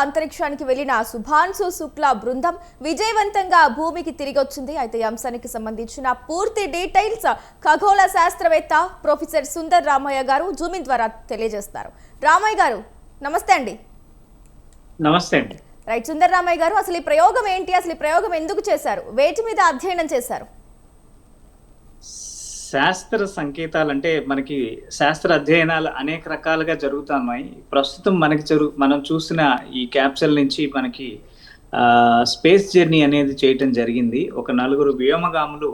అంతరిక్షానికి వెళ్లిన శుభాంశు శుక్లా బృందం విజయవంతంగా భూమికి తిరిగి వచ్చింది. అయితే ఈ అంశానికి సంబంధించిన పూర్తి డీటెయిల్స్ ఖగోళ శాస్త్రవేత్త ప్రొఫెసర్ సుందర్ రామయ్య గారు జూమిన్ ద్వారా తెలియజేస్తారు. రామయ్య గారు నమస్తే అండి. నమస్తే అండి. రైట్ సుందర్ రామయ్య గారు, అసలు ఈ ప్రయోగం ఏంటి, అసలు ఈ ప్రయోగం ఎందుకు చేశారు, వేటి మీద అధ్యయనం చేశారు? శాస్త్ర సంకేతాలు అంటే మనకి శాస్త్ర అధ్యయనాలు అనేక రకాలుగా జరుగుతున్నాయి. ప్రస్తుతం మనం చూసిన ఈ క్యాప్సూల్ నుంచి మనకి స్పేస్ జర్నీ అనేది చేయటం జరిగింది. ఒక నలుగురు వ్యోమగాములు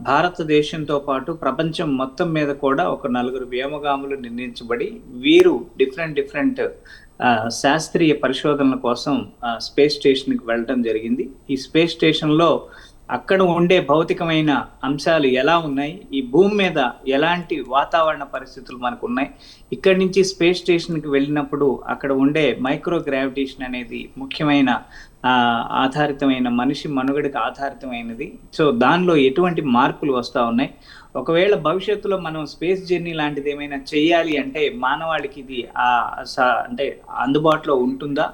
భారతదేశంతో పాటు ప్రపంచం మొత్తం మీద కూడా ఒక నలుగురు వ్యోమగాములు నిర్ణయించబడి వీరు డిఫరెంట్ శాస్త్రీయ పరిశోధనల కోసం స్పేస్ స్టేషన్కి వెళ్ళటం జరిగింది. ఈ స్పేస్ స్టేషన్లో అక్కడ ఉండే భౌతికమైన అంశాలు ఎలా ఉన్నాయి, ఈ భూమి మీద ఎలాంటి వాతావరణ పరిస్థితులు మనకు ఉన్నాయి, ఇక్కడి నుంచి స్పేస్ స్టేషన్కి వెళ్ళినప్పుడు అక్కడ ఉండే మైక్రో గ్రావిటేషన్ అనేది ముఖ్యమైన ఆధారితమైన మనిషి మనుగడకి ఆధారితమైనది. సో దానిలో ఎటువంటి మార్పులు వస్తూ ఉన్నాయి, ఒకవేళ భవిష్యత్తులో మనం స్పేస్ జర్నీ లాంటిది ఏమైనా చేయాలి అంటే మానవాళికి ఇది అంటే అందుబాటులో ఉంటుందా,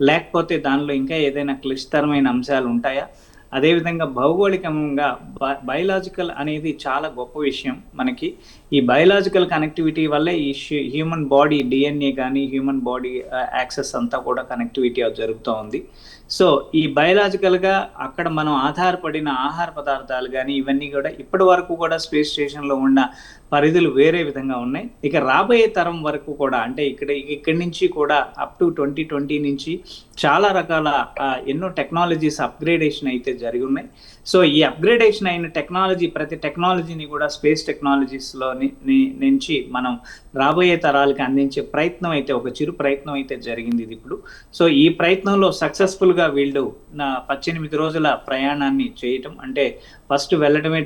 లేకపోతే దానిలో ఇంకా ఏదైనా క్లిష్టతరమైన అంశాలు ఉంటాయా, అదేవిధంగా భౌగోళికంగా బయలాజికల్ అనేది చాలా గొప్ప విషయం. మనకి ఈ బయలాజికల్ కనెక్టివిటీ వల్లే ఈ హ్యూమన్ బాడీ డిఎన్ఏ కానీ హ్యూమన్ బాడీ యాక్సెస్ అంతా కూడా కనెక్టివిటీ జరుగుతూ ఉంది. సో ఈ బయలాజికల్గా అక్కడ మనం ఆధారపడిన ఆహార పదార్థాలు కానీ ఇవన్నీ కూడా ఇప్పటి వరకు కూడా స్పేస్ స్టేషన్లో ఉన్న పరిధులు వేరే విధంగా ఉన్నాయి. ఇక రాబోయే తరం వరకు కూడా అంటే ఇక్కడి నుంచి కూడా అప్ టు 2020 నుంచి చాలా రకాల ఎన్నో టెక్నాలజీస్ అప్గ్రేడేషన్ అయితే జరిగి ఉన్నాయి. సో ఈ అప్గ్రేడేషన్ అయిన ప్రతి టెక్నాలజీని కూడా స్పేస్ టెక్నాలజీస్లో నుంచి మనం రాబోయే తరాలకి అందించే ప్రయత్నం అయితే ఒక చిరు ప్రయత్నం అయితే జరిగింది ఇది ఇప్పుడు. సో ఈ ప్రయత్నంలో సక్సెస్ఫుల్గా వీళ్ళు 18 రోజుల ప్రయాణాన్ని చేయటం అంటే ఫస్ట్ వెళ్ళడమే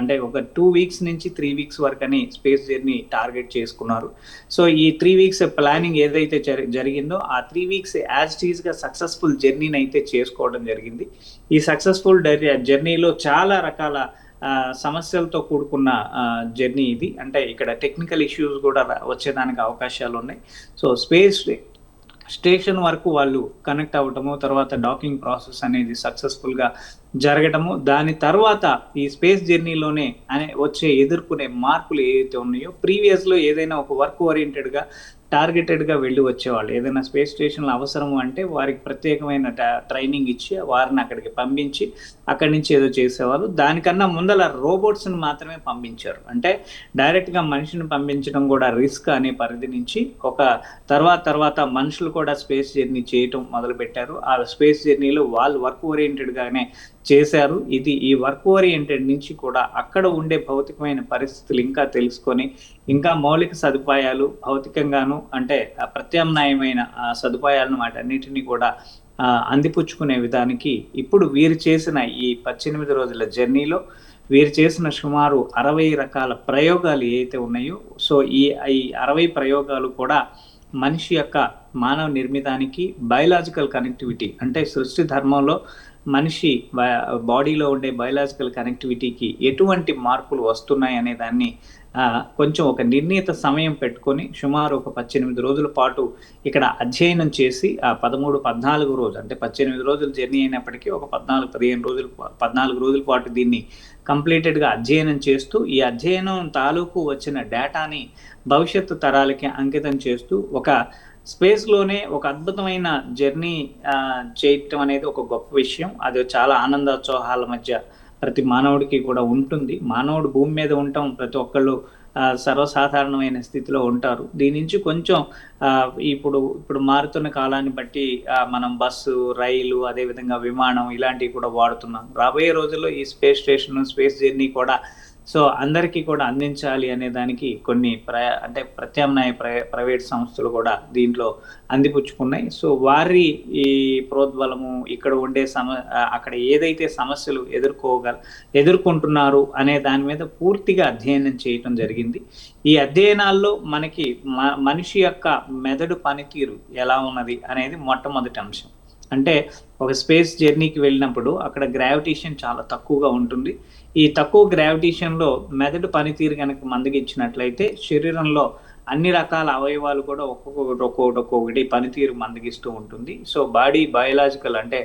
అంటే ఒక 2 వీక్స్ నుంచి 3 వీక్స్ వరకు అని స్పేస్ జర్నీ టార్గెట్ చేసుకున్నారు. సో ఈ 3 వీక్స్ ప్లానింగ్ ఏదైతే జరిగిందో ఆ 3 వీక్స్ యాజ్ టీజ్గా సక్సెస్ఫుల్ జర్నీని అయితే చేసుకోవడం జరిగింది. ఈ సక్సెస్ఫుల్ జర్నీలో చాలా రకాల సమస్యలతో కూడుకున్న జర్నీ ఇది. అంటే ఇక్కడ టెక్నికల్ ఇష్యూస్ కూడా వచ్చేదానికి అవకాశాలు ఉన్నాయి. సో స్పేస్ స్టేషన్ వరకు వాళ్ళు కనెక్ట్ అవ్వటము, తర్వాత డాకింగ్ ప్రాసెస్ అనేది సక్సెస్ఫుల్గా జరగటము, దాని తర్వాత ఈ స్పేస్ జర్నీలోనే ఎదుర్కొనే మార్పులు ఏవైతే ఉన్నాయో ప్రీవియస్లో ఏదైనా ఒక వర్క్ ఓరియంటెడ్గా టార్గెటెడ్గా వెళ్ళి వచ్చేవాళ్ళు. ఏదైనా స్పేస్ స్టేషన్లో అవసరము అంటే వారికి ప్రత్యేకమైన ట్రైనింగ్ ఇచ్చి వారిని అక్కడికి పంపించి అక్కడి నుంచి ఏదో చేసేవాళ్ళు. దానికన్నా ముందల రోబోట్స్ని మాత్రమే పంపించారు. అంటే డైరెక్ట్గా మనిషిని పంపించడం కూడా రిస్క్ అనే పరిధి నుంచి ఒక తర్వాత మనుషులు కూడా స్పేస్ జర్నీ చేయటం మొదలుపెట్టారు. ఆ స్పేస్ జర్నీలో వాళ్ళు వర్క్ ఓరియంటెడ్గానే చేశారు. ఈ వర్క్ ఓరియంటెడ్ నుంచి కూడా అక్కడ ఉండే భౌతికమైన పరిస్థితులు ఇంకా తెలుసుకొని ఇంకా మౌలిక సదుపాయాలు భౌతికంగాను అంటే ప్రత్యామ్నాయమైన సదుపాయాలను వాటన్నిటినీ కూడా అందిపుచ్చుకునే విధానికి ఇప్పుడు వీరు చేసిన ఈ 18 రోజుల జర్నీలో వీరు చేసిన సుమారు 60 రకాల ప్రయోగాలు ఏవైతే ఉన్నాయో, సో ఈ 60 ప్రయోగాలు కూడా మనిషి యొక్క మానవ నిర్మితానికి బయలాజికల్ కనెక్టివిటీ అంటే సృష్టి ధర్మంలో మనిషి బాడీలో ఉండే బయలాజికల్ కనెక్టివిటీకి ఎటువంటి మార్పులు వస్తున్నాయి అనే దాన్ని కొంచెం ఒక నిర్ణీత సమయం పెట్టుకొని సుమారు ఒక 18 రోజుల పాటు ఇక్కడ అధ్యయనం చేసి ఆ 13-14 రోజులు అంటే 18 రోజులు జర్నీ అయినప్పటికీ ఒక 14 రోజుల పాటు దీన్ని కంప్లీటెడ్గా అధ్యయనం చేస్తూ ఈ అధ్యయనం తాలూకు వచ్చిన డేటాని భవిష్యత్తు తరాలకి అంకితం చేస్తూ ఒక స్పేస్లోనే ఒక అద్భుతమైన జర్నీ చేయటం అనేది ఒక గొప్ప విషయం. అది చాలా ఆనందోత్సాహాల మధ్య ప్రతి మానవుడికి కూడా ఉంటుంది. మానవుడు భూమి మీద ఉండటం ప్రతి ఒక్కళ్ళు సర్వసాధారణమైన స్థితిలో ఉంటారు. దీని నుంచి కొంచెం ఇప్పుడు మారుతున్న కాలాన్ని బట్టి మనం బస్సు, రైలు, అదేవిధంగా విమానం ఇలాంటివి కూడా వాడుతున్నాం. రాబోయే రోజుల్లో ఈ స్పేస్ స్టేషన్ స్పేస్ జర్నీ కూడా సో అందరికీ కూడా అందించాలి అనే దానికి కొన్ని ప్రత్యామ్నాయ ప్రైవేట్ సంస్థలు కూడా దీంట్లో అందిపుచ్చుకున్నాయి. సో వారి ఈ ప్రోద్బలము ఇక్కడ ఉండే అక్కడ ఏదైతే సమస్యలు ఎదుర్కొంటున్నారు అనే దాని మీద పూర్తిగా అధ్యయనం చేయటం జరిగింది. ఈ అధ్యయనాల్లో మనకి మనిషి యొక్క మెదడు పనితీరు ఎలా ఉన్నది అనేది మొట్టమొదటి అంశం. అంటే ఒక స్పేస్ జర్నీకి వెళ్ళినప్పుడు అక్కడ గ్రావిటేషన్ చాలా తక్కువగా ఉంటుంది. ఈ తక్కువ గ్రావిటేషన్లో మెదడు పనితీరు కనుక మందగించినట్లయితే శరీరంలో అన్ని రకాల అవయవాలు కూడా ఒక్కొక్కటి పనితీరు మందగిస్తూ ఉంటుంది. సో బాడీ బయోలాజికల్ అంటే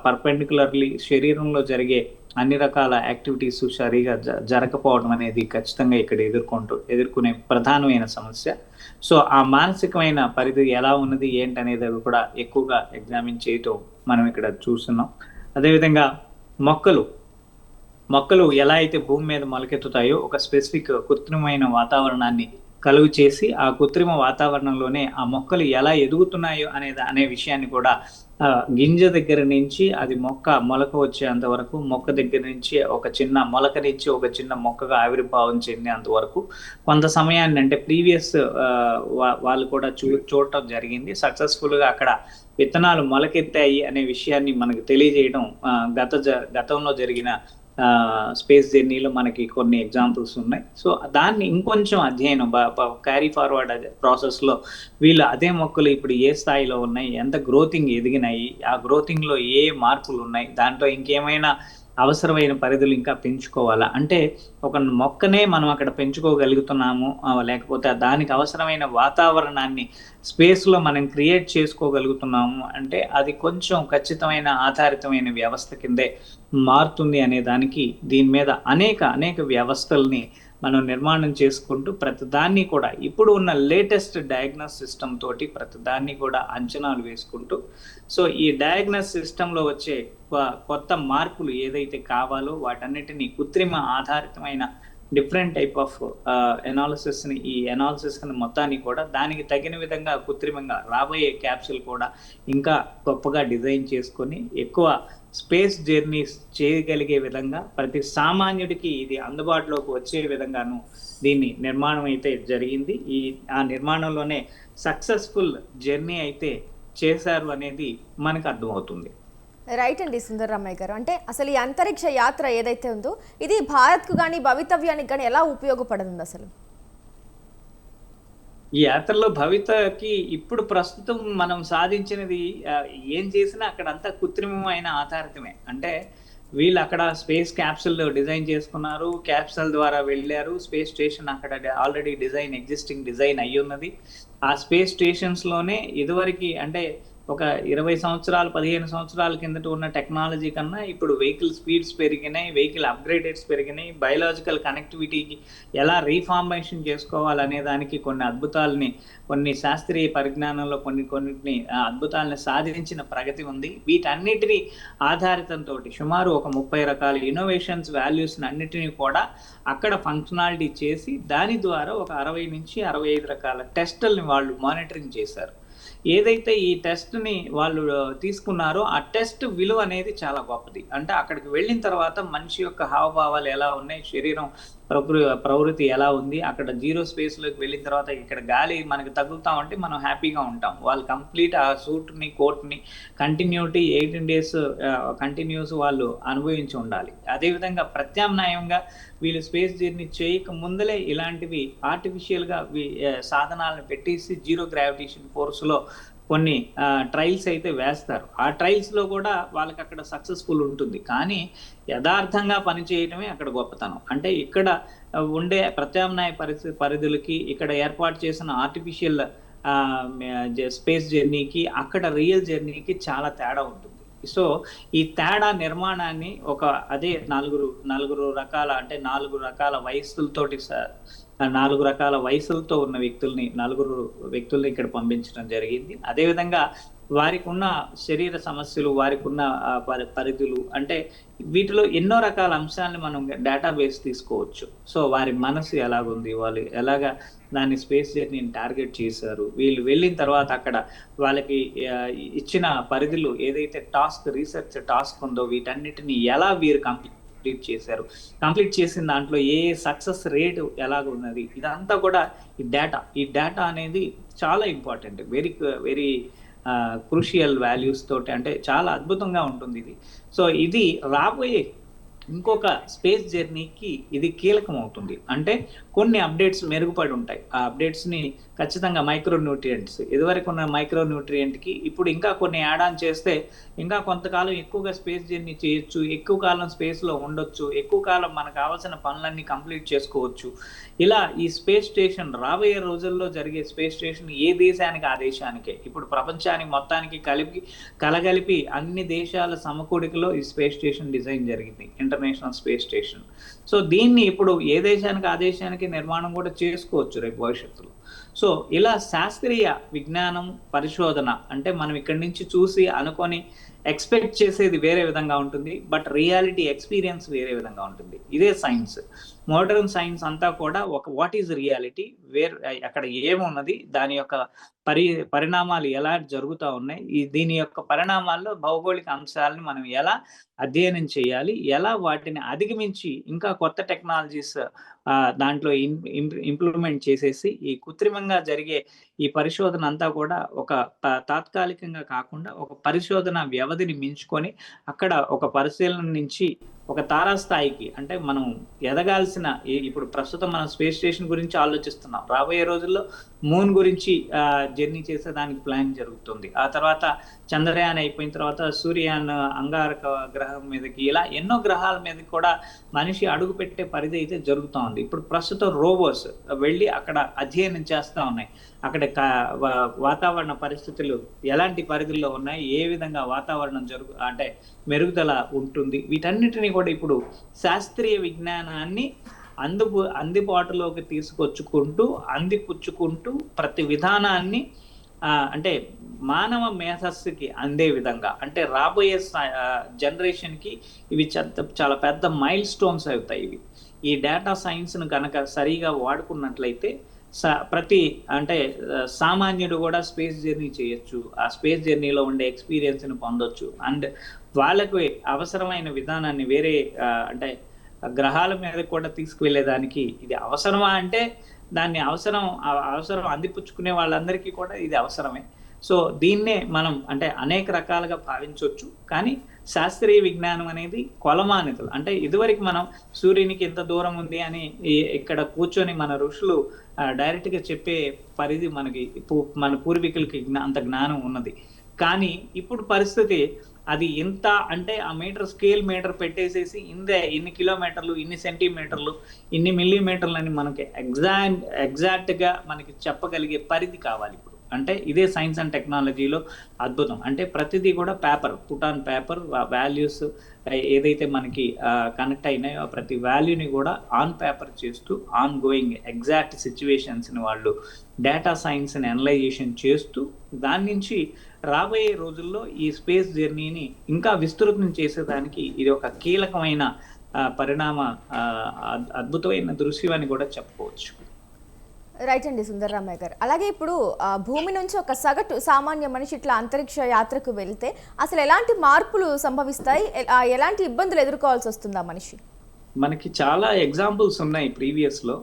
పర్పెండికులర్లీ శరీరంలో జరిగే అన్ని రకాల యాక్టివిటీస్ సరిగా జరగకపోవడం అనేది ఖచ్చితంగా ఇక్కడ ఎదుర్కొనే ప్రధానమైన సమస్య. సో ఆ మానసికమైన పరిధి ఎలా ఉన్నది ఏంటనేది కూడా ఎక్కువగా ఎగ్జామిన్ చేయటం మనం ఇక్కడ చూస్తున్నాం. అదేవిధంగా మొక్కలు ఎలా అయితే భూమి మీద మొలకెత్తుతాయో ఒక స్పెసిఫిక్ కృత్రిమమైన వాతావరణాన్ని కలుగు చేసి ఆ కృత్రిమ వాతావరణంలోనే ఆ మొక్కలు ఎలా ఎదుగుతున్నాయో అనే విషయాన్ని కూడా గింజ దగ్గర నుంచి అది మొలక వచ్చేంత వరకు, మొక్క దగ్గర నుంచి ఒక చిన్న మొలకనిచ్చి ఒక చిన్న మొక్కగా ఆవిర్భావం చెందేంత వరకు కొంత సమయాన్ని అంటే ప్రీవియస్ వాళ్ళు కూడా చూడటం జరిగింది. సక్సెస్ఫుల్గా అక్కడ విత్తనాలు మొలకెత్తాయి అనే విషయాన్ని మనకు తెలియజేయడం గతంలో జరిగిన స్పేస్ జర్నీలో మనకి కొన్ని ఎగ్జాంపుల్స్ ఉన్నాయి. సో దాన్ని ఇంకొంచెం అధ్యయనం క్యారీ ఫార్వర్డ్ ప్రాసెస్లో వీళ్ళు అదే మొక్కలు ఇప్పుడు ఏ స్థాయిలో ఉన్నాయి, ఎంత గ్రోతింగ్ ఎదిగినాయి, ఆ గ్రోతింగ్లో ఏ మార్పులు ఉన్నాయి, దాంట్లో ఇంకేమైనా అవసరమైన పరిధులు ఇంకా పెంచుకోవాలా, అంటే ఒక మొక్కనే మనం అక్కడ పెంచుకోగలుగుతున్నాము లేకపోతే దానికి అవసరమైన వాతావరణాన్ని స్పేస్లో మనం క్రియేట్ చేసుకోగలుగుతున్నాము అంటే అది కొంచెం ఖచ్చితమైన ఆధారితమైన వ్యవస్థ కిందే మారుతుంది అనే దానికి దీని మీద అనేక వ్యవస్థల్ని మనం నిర్మాణం చేసుకుంటూ ప్రతిదాన్ని కూడా ఇప్పుడు ఉన్న లేటెస్ట్ డయాగ్నోస్ సిస్టమ్ తోటి ప్రతిదాన్ని కూడా అంచనాలు వేసుకుంటూ సో ఈ డయాగ్నోస్ సిస్టంలో వచ్చే కొత్త మార్పులు ఏదైతే కావాలో వాటన్నిటిని కృత్రిమ ఆధారితమైన డిఫరెంట్ టైప్ ఆఫ్ ఈ ఎనాలిసిస్ మొత్తాన్ని కూడా దానికి తగిన విధంగా కృత్రిమంగా రాబోయే క్యాప్సూల్ కూడా ఇంకా గొప్పగా డిజైన్ చేసుకొని ఎక్కువ స్పేస్ జర్నీస్ చేయగలిగే విధంగా ప్రతి సామాన్యుడికి ఇది అందుబాటులోకి వచ్చే విధంగాను దీన్ని నిర్మాణం అయితే జరిగింది. ఆ నిర్మాణంలోనే సక్సెస్ఫుల్ జర్నీ అయితే చేశారు అనేది మనకు అర్థమవుతుంది. రైట్ అండి సుందర్ రామయ్య గారు, అంటే అసలు ఈ అంతరిక్ష యాత్ర ఏదైతే ఉందో ఇది భారత్కు కానీ భవితవ్యానికి కానీ ఎలా ఉపయోగపడుతుంది అసలు? ఈ యాత్రలో భవితకి ఇప్పుడు ప్రస్తుతం మనం సాధించినది ఏం చేసినా అక్కడంతా కృత్రిమమైన ఆధారితమే. అంటే వీళ్ళు అక్కడ స్పేస్ క్యాప్సూల్ డిజైన్ చేసుకున్నారు, క్యాప్సూల్ ద్వారా వెళ్ళారు, స్పేస్ స్టేషన్ అక్కడ ఆల్రెడీ ఎగ్జిస్టింగ్ డిజైన్ అయ్యి ఉన్నది. ఆ స్పేస్ స్టేషన్స్లోనే ఇదివరకు అంటే ఒక 20 సంవత్సరాలు 15 సంవత్సరాల కిందట ఉన్న టెక్నాలజీ కన్నా ఇప్పుడు వెహికల్ స్పీడ్స్ పెరిగినాయి, వెహికల్ అప్గ్రేడెడ్స్ పెరిగినాయి, బయోలాజికల్ కనెక్టివిటీకి ఎలా రీఫార్మేషన్ చేసుకోవాలనే దానికి కొన్ని శాస్త్రీయ పరిజ్ఞానంలో కొన్నిటిని అద్భుతాలని సాధించిన ప్రగతి ఉంది. వీటన్నిటిని ఆధారితంతో సుమారు ఒక 30 రకాల ఇన్నోవేషన్స్ వాల్యూస్ అన్నిటినీ కూడా అక్కడ ఫంక్షనాలిటీ చేసి దాని ద్వారా ఒక 60 నుంచి 65 రకాల టెస్టుల్ని వాళ్ళు మానిటరింగ్ చేశారు. ఏదైతే ఈ టెస్ట్ని వాళ్ళు తీసుకున్నారో ఆ టెస్ట్ విలువ అనేది చాలా గొప్పది. అంటే అక్కడికి వెళ్ళిన తర్వాత మనిషి యొక్క హావభావాలు ఎలా ఉన్నాయి, శరీరం ప్రవృత్తి ఎలా ఉంది, అక్కడ జీరో స్పేస్లోకి వెళ్ళిన తర్వాత ఇక్కడ గాలి మనకి తగులుతామంటే మనం హ్యాపీగా ఉంటాం. వాళ్ళు కంప్లీట్ ఆ సూట్ని కోట్ని కంటిన్యూటీ 18 days కంటిన్యూస్ వాళ్ళు అనుభవించి ఉండాలి. అదేవిధంగా ప్రత్యామ్నాయంగా వీళ్ళు స్పేస్ జర్నీ చేయక ముందలే ఇలాంటివి ఆర్టిఫిషియల్గా సాధనాలను పెట్టేసి జీరో గ్రావిటేషన్ ఫోర్స్లో కొన్ని ట్రయల్స్ అయితే వేస్తారు. ఆ ట్రయల్స్లో కూడా వాళ్ళకి అక్కడ సక్సెస్ఫుల్ ఉంటుంది. కానీ యథార్థంగా పనిచేయటమే అక్కడ గొప్పతనం. అంటే ఇక్కడ ఉండే ప్రత్యామ్నాయ పరిధులకి ఇక్కడ ఏర్పాటు చేసిన ఆర్టిఫిషియల్ స్పేస్ జర్నీకి అక్కడ రియల్ జర్నీకి చాలా తేడా ఉంటుంది. సో ఈ తేడా నిర్మాణాన్ని అదే నలుగురు రకాల అంటే 4 రకాల వయస్సులతోటి 4 రకాల వయసులతో ఉన్న నలుగురు వ్యక్తుల్ని ఇక్కడ పంపించడం జరిగింది. అదేవిధంగా వారికి ఉన్న శరీర సమస్యలు, వారికి ఉన్న పరిధులు అంటే వీటిలో ఎన్నో రకాల అంశాలను మనం డేటాబేస్ తీసుకోవచ్చు. సో వారి మనసు ఎలాగుంది, వాళ్ళు ఎలాగా దాన్ని స్పేస్ జర్నీని టార్గెట్ చేశారు, వీళ్ళు వెళ్ళిన తర్వాత అక్కడ వాళ్ళకి ఇచ్చిన పరిధులు ఏదైతే రీసెర్చ్ టాస్క్ ఉందో వీటన్నిటిని ఎలా వీరు కంప్లీట్ చేసిన దాంట్లో ఏ సక్సెస్ రేటు ఎలాగ ఉన్నది, ఇదంతా కూడా ఈ డేటా అనేది చాలా ఇంపార్టెంట్, వెరీ క్రూషియల్ వాల్యూస్ తోటి అంటే చాలా అద్భుతంగా ఉంటుంది ఇది. సో ఇది రాబోయే ఇంకొక స్పేస్ జర్నీకి ఇది కీలకం అవుతుంది. అంటే కొన్ని అప్డేట్స్ మెరుగుపడి ఉంటాయి. ఆ అప్డేట్స్ని ఖచ్చితంగా మైక్రో న్యూట్రియంట్స్, ఇదివరకు ఉన్న మైక్రో న్యూట్రియంట్కి ఇప్పుడు ఇంకా కొన్ని యాడ్ ఆన్ చేస్తే ఇంకా కొంతకాలం ఎక్కువగా స్పేస్ జర్నీ చేయొచ్చు, ఎక్కువ కాలం స్పేస్లో ఉండొచ్చు, ఎక్కువ కాలం మనకు కావాల్సిన పనులన్నీ కంప్లీట్ చేసుకోవచ్చు. ఇలా ఈ స్పేస్ స్టేషన్ రాబోయే రోజుల్లో జరిగే స్పేస్ స్టేషన్ ఏ దేశానికి ఆ దేశానికే, ఇప్పుడు ప్రపంచానికి మొత్తానికి కలగలిపి అన్ని దేశాల సమకూడికలో ఈ స్పేస్ స్టేషన్ డిజైన్ జరిగింది, ఇంటర్నేషనల్ స్పేస్ స్టేషన్. సో దీన్ని ఇప్పుడు ఏ దేశానికి ఆ దేశానికి నిర్మాణం కూడా చేసుకోవచ్చు రేపు భవిష్యత్తులో. సో ఇలా శాస్త్రీయ విజ్ఞానం పరిశోధన అంటే మనం ఇక్కడి నుంచి చూసి అనుకొని ఎక్స్పెక్ట్ చేసేది వేరే విధంగా ఉంటుంది, బట్ రియాలిటీ ఎక్స్పీరియన్స్ వేరే విధంగా ఉంటుంది. ఇదే సైన్స్. మోడర్న్ సైన్స్ అంతా కూడా ఒక వాట్ ఈజ్ రియాలిటీ, అక్కడ ఏమున్నది, దాని యొక్క పరిణామాలు ఎలా జరుగుతూ ఉన్నాయి, దీని యొక్క పరిణామాల్లో భౌగోళిక అంశాలను మనం ఎలా అధ్యయనం చేయాలి, ఎలా వాటిని అధిగమించి ఇంకా కొత్త టెక్నాలజీస్ దాంట్లో ఇంప్లిమెంట్ చేసేసి ఈ కృత్రిమంగా జరిగే ఈ పరిశోధన అంతా కూడా ఒక తాత్కాలికంగా కాకుండా ఒక పరిశోధన వ్యవధిని మించుకొని అక్కడ ఒక పరిశీలన నుంచి ఒక తారాస్థాయికి, అంటే మనం ఎదగాల్సిన ఇప్పుడు ప్రస్తుతం మనం స్పేస్ స్టేషన్ గురించి ఆలోచిస్తున్నాం, రాబోయే రోజుల్లో మూన్ గురించి జర్నీ చేసేదానికి ప్లాన్ జరుగుతుంది. ఆ తర్వాత చంద్రయాన్ అయిపోయిన తర్వాత సూర్యయాన్, అంగారక గ్రహం మీదకి, ఇలా ఎన్నో గ్రహాల మీద కూడా మనిషి అడుగు పెట్టే పరిధి అయితే జరుగుతూ ఉంది. ఇప్పుడు ప్రస్తుతం రోబోస్ వెళ్ళి అక్కడ అధ్యయనం చేస్తూ ఉన్నాయి. అక్కడ వాతావరణ పరిస్థితులు ఎలాంటి పరిధుల్లో ఉన్నాయి, ఏ విధంగా వాతావరణం అంటే మెరుగుదల ఉంటుంది, వీటన్నిటిని కూడా ఇప్పుడు శాస్త్రీయ విజ్ఞానాన్ని అందుబాటులోకి తీసుకొచ్చుకుంటూ అందిపుచ్చుకుంటూ ప్రతి విధానాన్ని అంటే మానవ మేధస్సుకి అందే విధంగా, అంటే రాబోయే జనరేషన్కి ఇవి చాలా పెద్ద మైల్ స్టోన్స్ అవుతాయి. ఇవి ఈ డేటా సైన్స్ను కనుక సరిగా వాడుకున్నట్లయితే ప్రతి అంటే సామాన్యుడు కూడా స్పేస్ జర్నీ చేయొచ్చు, ఆ స్పేస్ జర్నీలో ఉండే ఎక్స్పీరియన్స్ని పొందొచ్చు. అండ్ వాళ్ళకు అవసరమైన విధానాన్ని వేరే అంటే గ్రహాల మీద కూడా తీసుకువెళ్ళేదానికి ఇది అవసరమా అంటే దాన్ని అవసరం అందిపుచ్చుకునే వాళ్ళందరికీ కూడా ఇది అవసరమే. సో దీన్నే మనం అంటే అనేక రకాలుగా భావించవచ్చు. కానీ శాస్త్రీయ విజ్ఞానం అనేది కొలమానికలు, అంటే ఇదివరకు మనం సూర్యునికి ఎంత దూరం ఉంది అని ఇక్కడ కూర్చొని మన ఋషులు డైరెక్ట్గా చెప్పే పరిధి మనకి మన పూర్వీకులకి అంత జ్ఞానం ఉన్నది. కానీ ఇప్పుడు పరిస్థితి అది ఎంత అంటే ఆ స్కేల్ మీటర్ పెట్టేసేసి ఇన్ని కిలోమీటర్లు, ఇన్ని సెంటీమీటర్లు, ఇన్ని మిల్లీమీటర్లు అని మనకి ఎగ్జాక్ట్గా మనకి చెప్పగలిగే పరిధి కావాలి ఇప్పుడు. అంటే ఇదే సైన్స్ అండ్ టెక్నాలజీలో అద్భుతం. అంటే ప్రతిదీ కూడా పుట్ ఆన్ పేపర్ వాల్యూస్ ఏదైతే మనకి కనెక్ట్ అయినాయో ప్రతి వాల్యూని కూడా ఆన్ పేపర్ చేస్తూ ఆన్ గోయింగ్ ఎగ్జాక్ట్ సిచ్యువేషన్స్ని వాళ్ళు డేటా సైన్స్ని అనలైజేషన్ చేస్తూ దాని నుంచి రాబోయే రోజుల్లో ఈ స్పేస్ జర్నీని ఇంకా విస్తృతం చేసేదానికి ఇది ఒక కీలకమైన అద్భుతమైన దృశ్యం అని కూడా చెప్పుకోవచ్చు. రైట్ అండి సుందర్రామయ్య గారు. అలాగే ఇప్పుడు భూమి నుంచి ఒక సగటు సామాన్య మనిషి ఇట్లా అంతరిక్ష యాత్రకు వెళ్తే అసలు ఎలాంటి మార్పులు సంభవిస్తాయి, ఎలాంటి ఇబ్బందులు ఎదుర్కోవాల్సి వస్తుందా మనిషి? మనకి చాలా ఎగ్జాంపుల్స్ ఉన్నాయి ప్రీవియస్లో.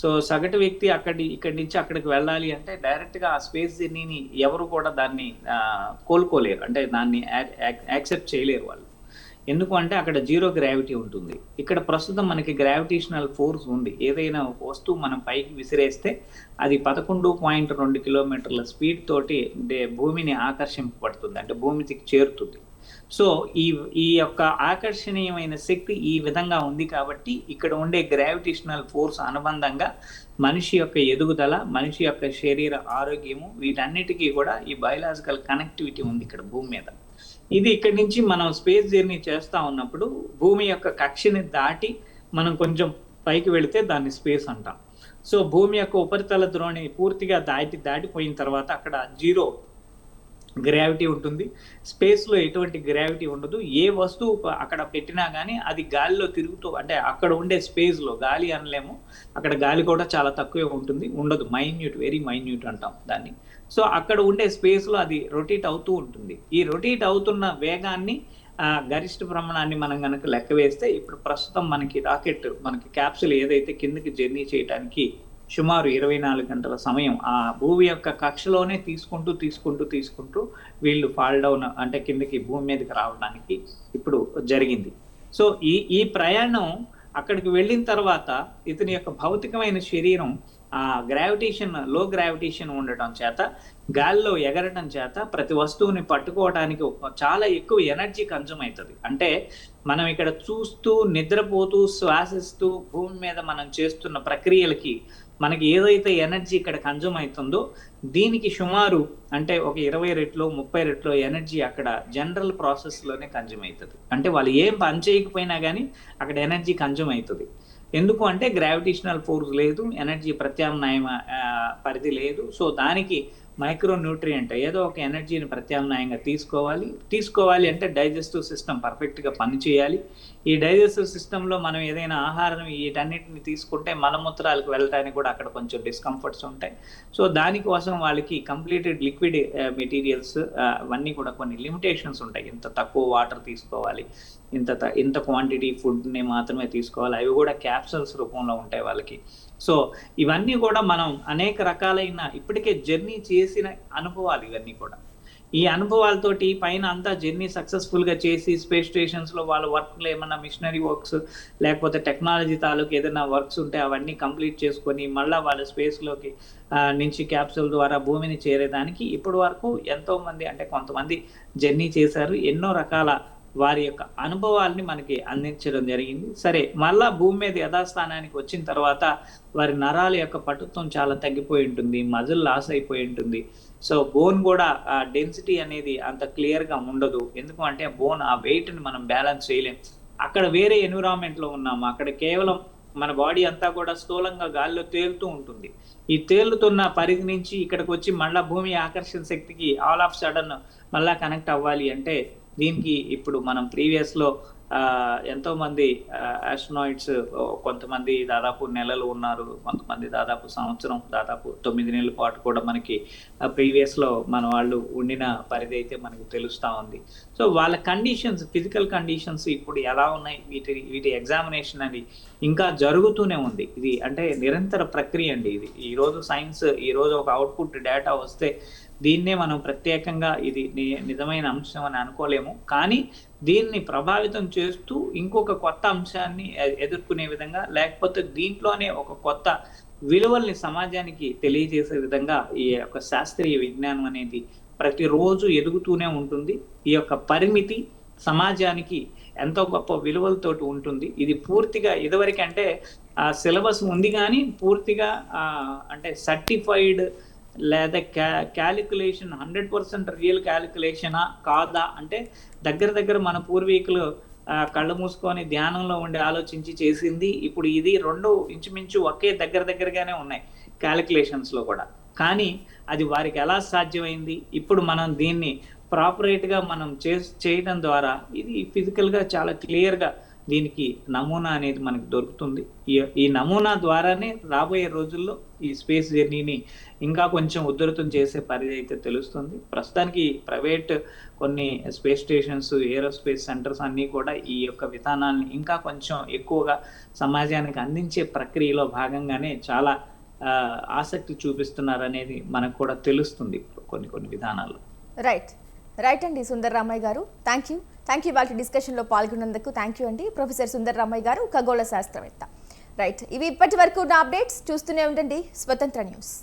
సో సగటు వ్యక్తి ఇక్కడి నుంచి అక్కడికి వెళ్ళాలి అంటే డైరెక్ట్గా ఆ స్పేస్ జర్నీని ఎవరు కూడా దాన్ని కోలుకోలేరు, అంటే దాన్ని యాక్సెప్ట్ చేయలేరు వాళ్ళు. ఎందుకు అంటే అక్కడ జీరో గ్రావిటీ ఉంటుంది. ఇక్కడ ప్రస్తుతం మనకి గ్రావిటేషనల్ ఫోర్స్ ఉంది. ఏదైనా వస్తువు మనం పైకి విసిరేస్తే అది 11.2 కిలోమీటర్ల స్పీడ్ తోటి భూమిని ఆకర్షింపబడుతుంది, అంటే భూమికి చేరుతుంది. సో ఈ యొక్క ఆకర్షణీయమైన శక్తి ఈ విధంగా ఉంది కాబట్టి ఇక్కడ ఉండే గ్రావిటేషనల్ ఫోర్స్ అనుబంధంగా మనిషి యొక్క ఎదుగుదల, మనిషి యొక్క శరీర ఆరోగ్యము, వీటన్నిటికీ కూడా ఈ బయలాజికల్ కనెక్టివిటీ ఉంది ఇక్కడ భూమి మీద. ఇది ఇక్కడి నుంచి మనం స్పేస్ జర్నీ చేస్తూ ఉన్నప్పుడు భూమి యొక్క కక్షని దాటి మనం కొంచెం పైకి వెళితే దాన్ని స్పేస్ అంటాం. సో భూమి యొక్క ఉపరితల ద్రోణి పూర్తిగా దాటిపోయిన తర్వాత అక్కడ జీరో గ్రావిటీ ఉంటుంది. స్పేస్లో ఎటువంటి గ్రావిటీ ఉండదు. ఏ వస్తువు అక్కడ పెట్టినా కానీ అది గాలిలో తిరుగుతూ, అంటే అక్కడ ఉండే స్పేస్లో గాలి అనలేము, అక్కడ గాలి కూడా చాలా తక్కువే ఉంటుంది, ఉండదు, మైన్యూట్, వెరీ మైన్యూట్ అంటాం దాన్ని. సో అక్కడ ఉండే స్పేస్లో అది రొటేట్ అవుతూ ఉంటుంది. ఈ రొటేట్ అవుతున్న వేగాన్ని గరిష్ట ప్రమాణాన్ని మనం కనుక లెక్క వేస్తే ఇప్పుడు ప్రస్తుతం మనకి రాకెట్, మనకి క్యాప్సుల్ ఏదైతే కిందకి జర్నీ చేయడానికి సుమారు 24 గంటల సమయం ఆ భూమి యొక్క కక్షలోనే తీసుకుంటూ వీళ్ళు ఫాల్ డౌన్ అంటే కిందకి భూమి మీదకి రావడానికి ఇప్పుడు జరిగింది. సో ఈ ప్రయాణం అక్కడికి వెళ్ళిన తర్వాత ఇతని యొక్క భౌతికమైన శరీరం ఆ లో గ్రావిటేషన్ ఉండటం చేత, గాలిలో ఎగరటం చేత ప్రతి వస్తువుని పట్టుకోవడానికి చాలా ఎక్కువ ఎనర్జీ కన్జ్యూమ్ అవుతుంది. అంటే మనం ఇక్కడ చూస్తూ, నిద్రపోతూ, శ్వాసిస్తూ భూమి మీద మనం చేస్తున్న ప్రక్రియలకి మనకి ఏదైతే ఎనర్జీ ఇక్కడ కన్జ్యూమ్ అవుతుందో దీనికి సుమారు అంటే ఒక 20 రెట్లు 30 రెట్లు ఎనర్జీ అక్కడ జనరల్ ప్రాసెస్లోనే కన్జ్యూమ్ అవుతుంది. అంటే వాళ్ళు ఏం పని చేయకపోయినా కానీ అక్కడ ఎనర్జీ కన్జ్యూమ్ అవుతుంది. ఎందుకు అంటే గ్రావిటేషనల్ ఫోర్స్ లేదు, ఎనర్జీ ప్రత్యామ్నాయ పరిధి లేదు. సో దానికి మైక్రో న్యూట్రియంట్ ఏదో ఒక ఎనర్జీని ప్రత్యామ్నాయంగా తీసుకోవాలి అంటే డైజెస్టివ్ సిస్టమ్ పర్ఫెక్ట్గా పనిచేయాలి. ఈ డైజెస్టివ్ సిస్టంలో మనం ఏదైనా ఆహారం వీటన్నిటిని తీసుకుంటే మలమూత్రాలకు వెళ్ళడానికి కూడా అక్కడ కొంచెం డిస్కంఫర్ట్స్ ఉంటాయి. సో దానికోసం వాళ్ళకి కంప్లీటెడ్ లిక్విడ్ మెటీరియల్స్ అవన్నీ కూడా కొన్ని లిమిటేషన్స్ ఉంటాయి. ఇంత తక్కువ వాటర్ తీసుకోవాలి, ఇంత క్వాంటిటీ ఫుడ్ని మాత్రమే తీసుకోవాలి, అవి కూడా క్యాప్సూల్స్ రూపంలో ఉంటాయి వాళ్ళకి. సో ఇవన్నీ కూడా మనం అనేక రకాలైన ఇప్పటికే జర్నీ చేసిన అనుభవాలు ఇవన్నీ కూడా. ఈ అనుభవాలతోటి పైన అంతా జర్నీ సక్సెస్ఫుల్గా చేసి స్పేస్ స్టేషన్స్లో వాళ్ళ వర్క్లో ఏమన్నా మిషనరీ వర్క్స్ లేకపోతే టెక్నాలజీ తాలూకు ఏదైనా వర్క్స్ ఉంటే అవన్నీ కంప్లీట్ చేసుకొని మళ్ళీ వాళ్ళ స్పేస్లోకి నుంచి క్యాప్సూల్ ద్వారా భూమిని చేరేదానికి ఇప్పటి వరకు ఎంతోమంది అంటే కొంతమంది జర్నీ చేశారు. ఎన్నో రకాల వారి యొక్క అనుభవాల్ని మనకి అందించడం జరిగింది. సరే, మళ్ళా భూమి మీద యథాస్థానానికి వచ్చిన తర్వాత వారి నరాల యొక్క పటుత్వం చాలా తగ్గిపోయి ఉంటుంది, మజిల్ లాస్ అయిపోయి ఉంటుంది. సో బోన్ కూడా ఆ డెన్సిటీ అనేది అంత క్లియర్గా ఉండదు. ఎందుకు అంటే బోన్ ఆ వెయిట్ని మనం బ్యాలెన్స్ చేయలేం. అక్కడ వేరే ఎన్విరాన్మెంట్లో ఉన్నాము. అక్కడ కేవలం మన బాడీ అంతా కూడా స్థూలంగా గాలిలో తేలుతూ ఉంటుంది. ఈ తేలుతున్న పరిధి నుంచి ఇక్కడికి వచ్చి మళ్ళీ భూమి ఆకర్షణ శక్తికి ఆల్ ఆఫ్ సడన్ మళ్ళీ కనెక్ట్ అవ్వాలి అంటే దీనికి ఇప్పుడు మనం ప్రీవియస్లో ఎంతోమంది ఆస్ట్రోనాయిట్స్ కొంతమంది దాదాపు నెలలు ఉన్నారు, కొంతమంది దాదాపు సంవత్సరం, దాదాపు 9 నెలల పాటు కూడా మనకి ప్రీవియస్లో మన వాళ్ళు ఉండిన పరిధి అయితే మనకు తెలుస్తూ ఉంది. సో వాళ్ళ కండిషన్స్, ఫిజికల్ కండిషన్స్ ఇప్పుడు ఎలా ఉన్నాయి, వీటి ఎగ్జామినేషన్ అని ఇంకా జరుగుతూనే ఉంది. ఇది అంటే నిరంతర ప్రక్రియ అండి. ఇది ఈరోజు సైన్స్, ఈరోజు ఒక అవుట్పుట్ డేటా వస్తే దీన్నే మనం ప్రత్యేకంగా ఇది నిజమైన అంశం అని అనుకోలేము. కానీ దీన్ని ప్రభావితం చేస్తూ ఇంకొక కొత్త అంశాన్ని ఎదుర్కొనే విధంగా, లేకపోతే దీంట్లోనే ఒక కొత్త విలువల్ని సమాజానికి తెలియజేసే విధంగా ఈ యొక్క శాస్త్రీయ విజ్ఞానం అనేది ప్రతిరోజు ఎదుగుతూనే ఉంటుంది. ఈ యొక్క పరిమితి సమాజానికి ఎంతో గొప్ప విలువలతోటి ఉంటుంది. ఇది పూర్తిగా ఇదివరకంటే ఆ సిలబస్ ఉంది కానీ పూర్తిగా అంటే సర్టిఫైడ్ లేదా క్యాలిక్యులేషన్ 100% రియల్ క్యాలిక్యులేషనా కాదా అంటే దగ్గర మన పూర్వీకులు కళ్ళు మూసుకొని ధ్యానంలో ఉండి ఆలోచించి చేసింది. ఇప్పుడు ఇది రెండు ఇంచుమించు ఒకే దగ్గరగానే ఉన్నాయి క్యాలిక్యులేషన్స్లో కూడా. కానీ అది వారికి ఎలా సాధ్యమైంది? ఇప్పుడు మనం దీన్ని ప్రాపరేట్గా మనం చేయడం ద్వారా ఇది ఫిజికల్గా చాలా క్లియర్గా దీనికి నమూనా అనేది మనకు దొరుకుతుంది. ఈ నమూనా ద్వారానే రాబోయే రోజుల్లో ఈ స్పేస్ జర్నీని ఇంకా కొంచెం ఉధృతం చేసే పరిధి అయితే తెలుస్తుంది. ప్రస్తుతానికి ప్రైవేట్ కొన్ని స్పేస్ స్టేషన్స్, ఏరోస్పేస్ సెంటర్స్ అన్నీ కూడా ఈ యొక్క విధానాన్ని ఇంకా కొంచెం ఎక్కువగా సమాజానికి అందించే ప్రక్రియలో భాగంగానే చాలా ఆసక్తి చూపిస్తున్నారు అనేది మనకు కూడా తెలుస్తుంది కొన్ని విధానాలు. రైట్ అండి సుందర్ రామయ్య గారు, థ్యాంక్ యూ వాళ్ళ డిస్కషన్లో పాల్గొన్నందుకు థ్యాంక్ యూ అండి. ప్రొఫెసర్ సుందర్ రామయ్య గారు, ఖగోళ శాస్త్రవేత్త. రైట్, ఇవి ఇప్పటి వరకు నా అప్డేట్స్. చూస్తూనే ఉండండి స్వతంత్ర న్యూస్.